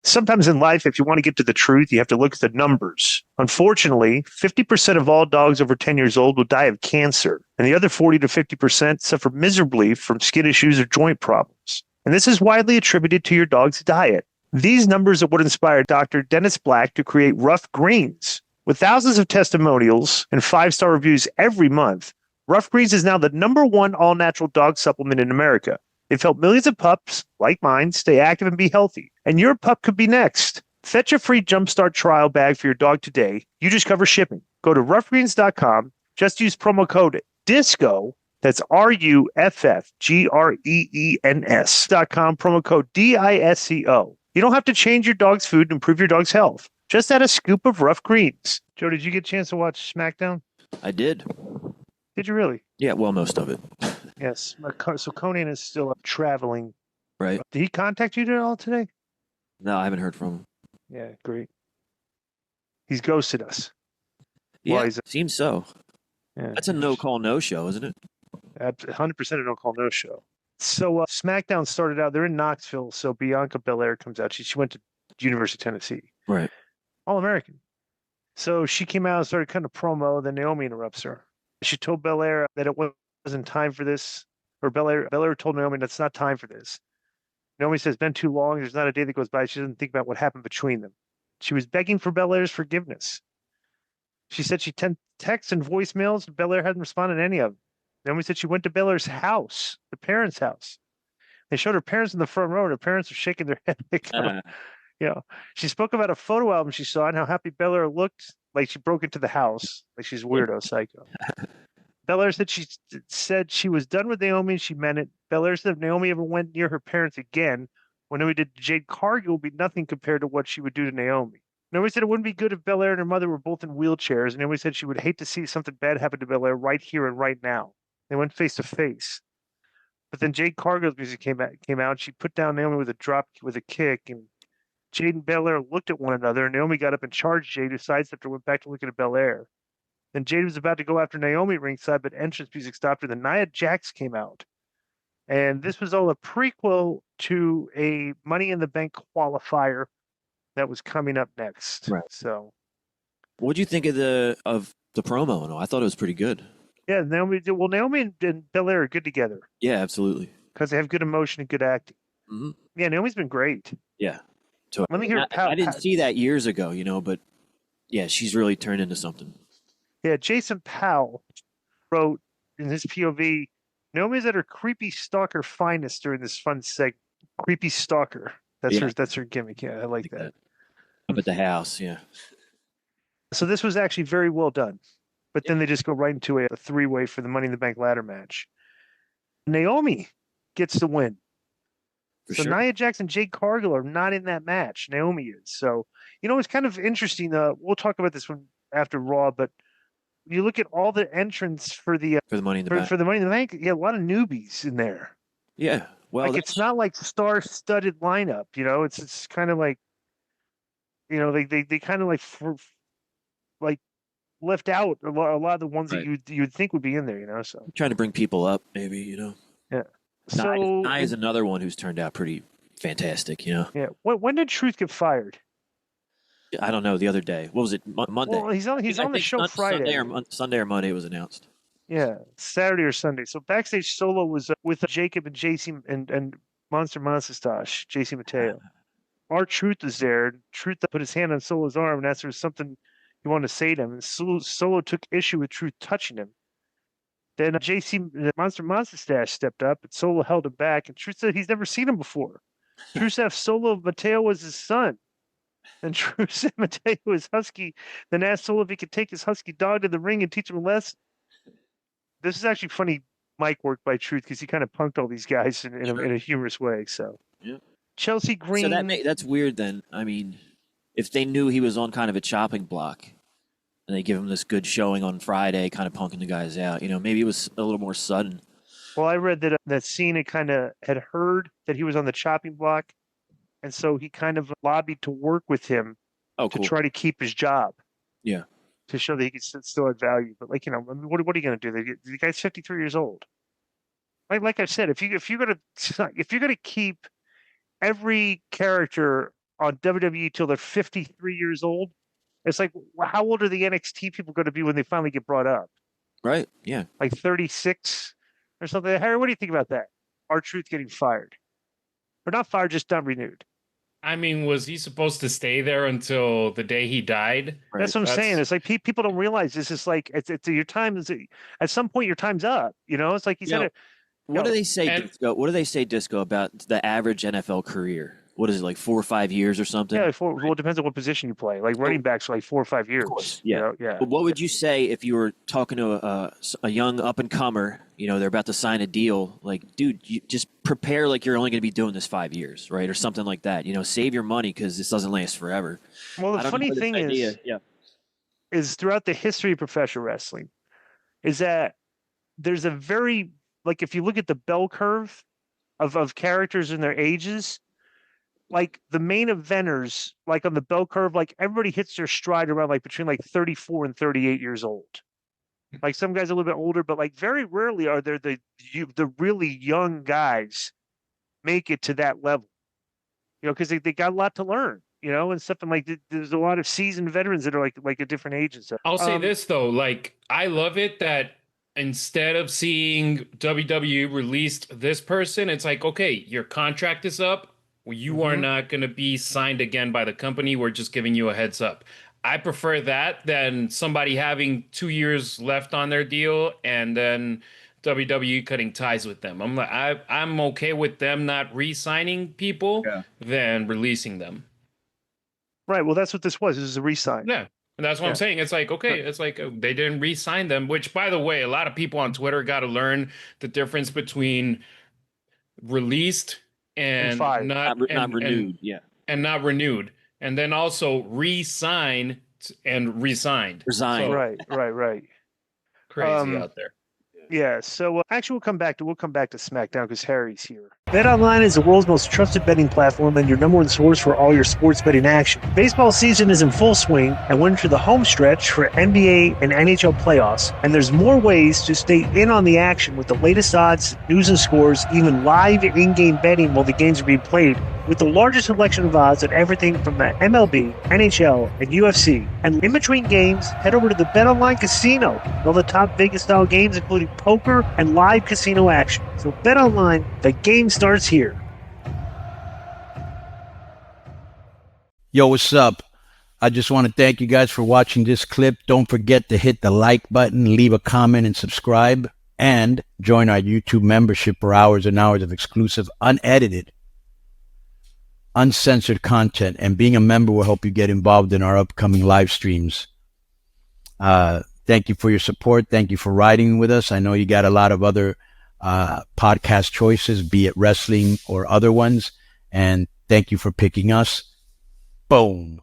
Sometimes in life, if you want to get to the truth, you have to look at the numbers. Unfortunately, 50% of all dogs over 10 years old will die of cancer, and the other 40 to 50% suffer miserably from skin issues or joint problems. And this is widely attributed to your dog's diet. These numbers are what inspired Dr. Dennis Black to create Ruff Greens. With thousands of testimonials and 5-star reviews every month, Ruff Greens is now the #1 all-natural dog supplement in America. They've helped millions of pups, like mine, stay active and be healthy. And your pup could be next. Fetch a free Jumpstart trial bag for your dog today. You just cover shipping. Go to ruffgreens.com. Just use promo code DISCO. That's RUFFGREENS.com. Promo code DISCO. You don't have to change your dog's food to improve your dog's health. Just add a scoop of Ruff Greens. Joe, did you get a chance to watch Smackdown? I did. Did you really? Yeah, well, most of it. Yes. So Conan is still traveling. Right. Did he contact you at all today? No, I haven't heard from him. Yeah, great. He's ghosted us. Yeah, seems so. Yeah. That's a no-call, no-show, isn't it? 100% a no-call, no-show. So SmackDown started out, they're in Knoxville, so Bianca Belair comes out. She went to University of Tennessee. Right. All-American. So she came out and started cutting a promo, then Naomi interrupts her. She told Belair that it wasn't time for this, or Belair told Naomi that's not time for this. Naomi says, it's been too long. There's not a day that goes by. She doesn't think about what happened between them. She was begging for Belair's forgiveness. She said she sent texts and voicemails, and Belair hadn't responded to any of them. Naomi said she went to Belair's house, the parents' house. They showed her parents in the front row, and her parents were shaking their head. She spoke about a photo album she saw and how happy Belair looked, like she broke into the house, like she's a weirdo psycho. Belair said she was done with Naomi and she meant it. Belair said if Naomi ever went near her parents again, what Naomi did to Jade Cargill would be nothing compared to what she would do to Naomi. Naomi said it wouldn't be good if Belair and her mother were both in wheelchairs, and Naomi said she would hate to see something bad happen to Belair right here and right now. They went face to face. But then Jade Cargill's music came out. She put down Naomi with a kick, and Jade and Belair looked at one another, and Naomi got up and charged Jade, who sidestepped her, went back to looking at Belair. Then Jade was about to go after Naomi ringside, but entrance music stopped her. Then Nia Jax came out. And this was all a prequel to a Money in the Bank qualifier that was coming up next. Right. So, what'd you think of the promo and all? I thought it was pretty good. Yeah, Naomi and Belair are good together. Yeah, absolutely. Because they have good emotion and good acting. Mm-hmm. Yeah, Naomi's been great. Yeah. So let me hear. I didn't see that years ago, but yeah, she's really turned into something. Yeah, Jason Powell wrote in his POV, Naomi's at her creepy stalker finest during this fun segment. Creepy stalker. That's her gimmick. Yeah, I like that. Up at the house, yeah. So this was actually very well done. But then they just go right into a 3-way for the Money in the Bank ladder match. Naomi gets the win. So Nia Jax and Jade Cargill are not in that match. Naomi is. So, it's kind of interesting. We'll talk about this one after Raw, but you look at all the entrants for the Money in the Bank. For the Money in the Bank, a lot of newbies in there. Yeah. Well, it's not like star-studded lineup, It's kind of like, they kind of like left out a lot of the ones that you'd think would be in there, So I'm trying to bring people up, maybe, Yeah. So Nia is another one who's turned out pretty fantastic, Yeah. When did Truth get fired? I don't know. The other day, what was it? Monday. Well, he's on the show Friday. Sunday or Monday it was announced. Yeah, Saturday or Sunday. So Backstage Solo was with Jacob and JC and Monster Mustache, JC Mateo. Our Truth was there. Truth put his hand on Solo's arm and asked if there was something he wanted to say to him. And Solo took issue with Truth touching him. Then JC Monster Mustache stepped up, and Solo held him back. And Truth said he's never seen him before. Truth said Solo Mateo was his son. And Truth said Mateo was husky. Then asked Solo if he could take his husky dog to the ring and teach him a lesson. This is actually funny mic work by Truth because he kind of punked all these guys in a humorous way. So, Chelsea Green. So that's weird then. I mean, if they knew he was on kind of a chopping block and they give him this good showing on Friday, kind of punking the guys out, maybe it was a little more sudden. Well, I read that Cena kind of had heard that he was on the chopping block, and so he kind of lobbied to work with him to try to keep his job. Yeah. To show that he could still add value. But, what are you going to do? The guy's 53 years old. Like I said, if you're going to keep every character on WWE till they're 53 years old. It's like, how old are the NXT people going to be when they finally get brought up? Right. Yeah. Like 36 or something. Harry, what do you think about that? R-Truth getting fired. Or not fired, just not renewed. I mean, was he supposed to stay there until the day he died? Right. That's what I'm saying. It's like people don't realize this is like it's your time is at some point your time's up. It's like he said it. What do they say, and- Disco? What do they say, Disco, about the average NFL career? What is it, like 4 or 5 years or something? Yeah, well, it depends on what position you play. Like running backs are like 4 or 5 years. Of course, yeah. Yeah. But what would you say if you were talking to a young up and comer? They're about to sign a deal. Like, dude, you just prepare like you're only going to be doing this 5 years, right, or something like that. Save your money because this doesn't last forever. Well, the funny thing is throughout the history of professional wrestling, is that there's a very like if you look at the bell curve of characters and their ages. Like the main eventers, like on the bell curve, like everybody hits their stride around like between like 34 and 38 years old. Like some guys a little bit older, but like very rarely are there the really young guys make it to that level. Because they got a lot to learn, and stuff. And like there's a lot of seasoned veterans that are like at different ages. I'll say this though, like I love it that instead of seeing WWE released this person, it's like, okay, your contract is up. You are not going to be signed again by the company. We're just giving you a heads up. I prefer that than somebody having 2 years left on their deal and then WWE cutting ties with them. I'm okay with them not re-signing people than releasing them. Right. Well, that's what this was. This is a re-sign. Yeah. And that's what I'm saying. It's like, okay, it's like they didn't re-sign them, which, by the way, a lot of people on Twitter got to learn the difference between released and not renewed, and not renewed, and then also re-sign and resigned. Resign. So, Right. Crazy out there. Yeah, so actually we'll come back to SmackDown because Harry's here. BetOnline is the world's most trusted betting platform and your number one source for all your sports betting action. Baseball season is in full swing and we're into the home stretch for NBA and NHL playoffs, and there's more ways to stay in on the action with the latest odds, news and scores, even live in-game betting while the games are being played, with the largest selection of odds on everything from the MLB, NHL, and UFC. And in between games, head over to the BetOnline Casino with all the top Vegas-style games, including poker and live casino action. So BetOnline, the game starts here. Yo, what's up? I just want to thank you guys for watching this clip. Don't forget to hit the like button, leave a comment, and subscribe. And join our YouTube membership for hours and hours of exclusive, unedited, uncensored content. And being a member will help you get involved in our upcoming live streams. Thank you for your support. Thank you for riding with us. I know you got a lot of other podcast choices, be it wrestling or other ones. And thank you for picking us. Boom.